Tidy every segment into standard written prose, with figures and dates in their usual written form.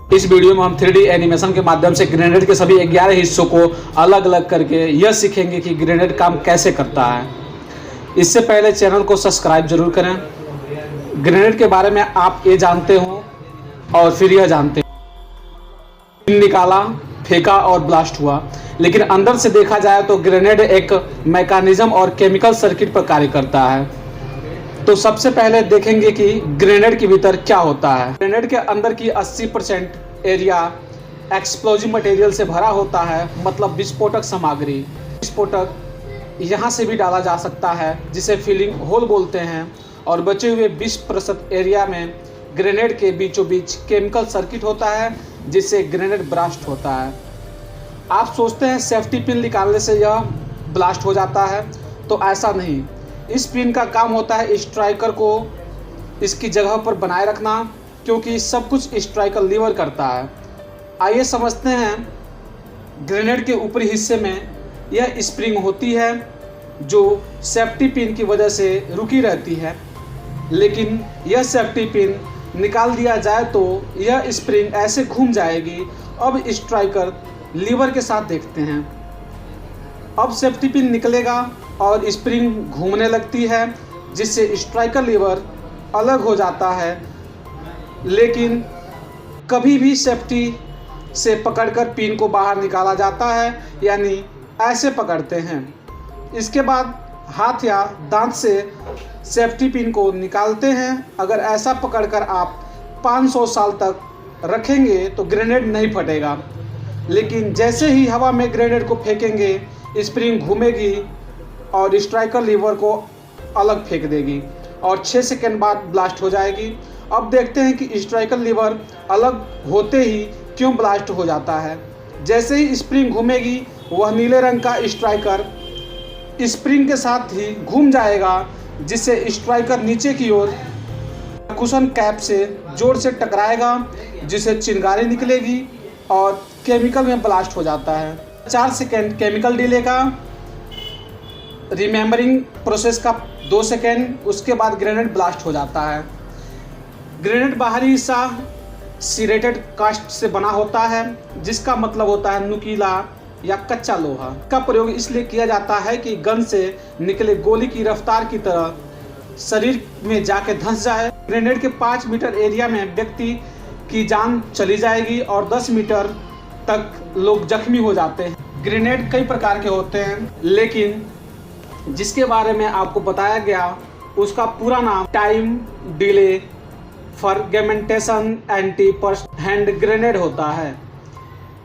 इस वीडियो में हम 3D एनिमेशन के माध्यम से ग्रेनेड के सभी 11 हिस्सों को अलग अलग करके यह सीखेंगे कि ग्रेनेड काम कैसे करता है। इससे पहले चैनल को सब्सक्राइब जरूर करें। ग्रेनेड के बारे में आप ये जानते हो और फिर यह जानते हो, निकाला, फेंका और ब्लास्ट हुआ, लेकिन अंदर से देखा जाए तो ग्रेनेड एक मैकेनिज्म और केमिकल सर्किट पर कार्य करता है। तो सबसे पहले देखेंगे कि ग्रेनेड के भीतर क्या होता है। ग्रेनेड के अंदर की 80% एरिया एक्सप्लोजिव मटेरियल से भरा होता है, मतलब विस्फोटक सामग्री। विस्फोटक यहाँ से भी डाला जा सकता है, जिसे फिलिंग होल बोलते हैं, और बचे हुए 20% एरिया में ग्रेनेड के बीचों बीच केमिकल सर्किट होता है, जिससे ग्रेनेड ब्लास्ट होता है। आप सोचते हैं सेफ्टी पिन निकालने से यह ब्लास्ट हो जाता है, तो ऐसा नहीं। इस पिन का काम होता है स्ट्राइकर को इसकी जगह पर बनाए रखना, क्योंकि सब कुछ स्ट्राइकर लीवर करता है। आइए समझते हैं। ग्रेनेड के ऊपरी हिस्से में यह स्प्रिंग होती है जो सेफ्टी पिन की वजह से रुकी रहती है, लेकिन यह सेफ्टी पिन निकाल दिया जाए तो यह स्प्रिंग ऐसे घूम जाएगी। अब स्ट्राइकर लीवर के साथ देखते हैं। अब सेफ्टी पिन निकलेगा और स्प्रिंग घूमने लगती है, जिससे स्ट्राइकर लीवर अलग हो जाता है, लेकिन कभी भी सेफ्टी से पकड़कर पिन को बाहर निकाला जाता है, यानी ऐसे पकड़ते हैं। इसके बाद हाथ या दांत से सेफ्टी पिन को निकालते हैं। अगर ऐसा पकड़कर आप 500 साल तक रखेंगे तो ग्रेनेड नहीं फटेगा, लेकिन जैसे ही हवा में ग्रेनेड को फेंकेंगे, स्प्रिंग घूमेगी और स्ट्राइकर लीवर को अलग फेंक देगी और 6 सेकंड बाद ब्लास्ट हो जाएगी। अब देखते हैं कि स्ट्राइकर लीवर अलग होते ही क्यों ब्लास्ट हो जाता है। जैसे ही स्प्रिंग घूमेगी, वह नीले रंग का स्ट्राइकर स्प्रिंग के साथ ही घूम जाएगा, जिससे स्ट्राइकर नीचे की ओर कुशन कैप से जोर से टकराएगा, जिससे चिंगारी निकलेगी और केमिकल में ब्लास्ट हो जाता है। 4 सेकंड केमिकल डिले का, रिमेंबरिंग प्रोसेस का 2 सेकंड, उसके बाद ग्रेनेड ब्लास्ट हो जाता है। ग्रेनेड बाहरी हिस्सा सीरेटेड कास्ट से बना होता है, जिसका मतलब होता है नुकीला या कच्चा लोहा। का प्रयोग इसलिए किया जाता है कि गन से निकले गोली की रफ्तार की तरह शरीर में जाके धंस जाए। ग्रेनेड के 5 मीटर एरिया में व्यक्ति की जान चली जाएगी और 10 मीटर तक लोग जख्मी हो जाते हैं। ग्रेनेड कई प्रकार के होते हैं, लेकिन जिसके बारे में आपको बताया गया उसका पूरा नाम time delay fragmentation anti burst hand grenade होता है।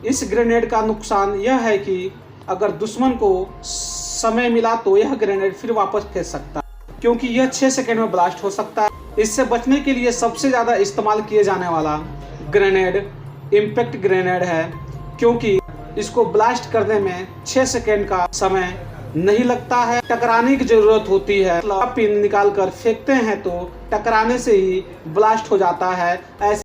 इस ग्रेनेड का नुकसान यह है कि अगर दुश्मन को समय मिला तो यह ग्रेनेड फिर वापस फेंक सकता है, क्योंकि यह 6 सेकंड में ब्लास्ट हो सकता है। इससे बचने के लिए सबसे ज़्यादा इस्तेमाल किए जाने वाला ग्रेनेड इम्पैक्ट ग्रेनेड है, क्योंकि इसको ब्लास्ट करने में 6 सेकंड का समय नहीं लगता है। टकराने की जरूरत होती है, पिन निकाल कर फेंकते हैं तो टकराने से ही ब्लास्ट हो जाता है। ऐसे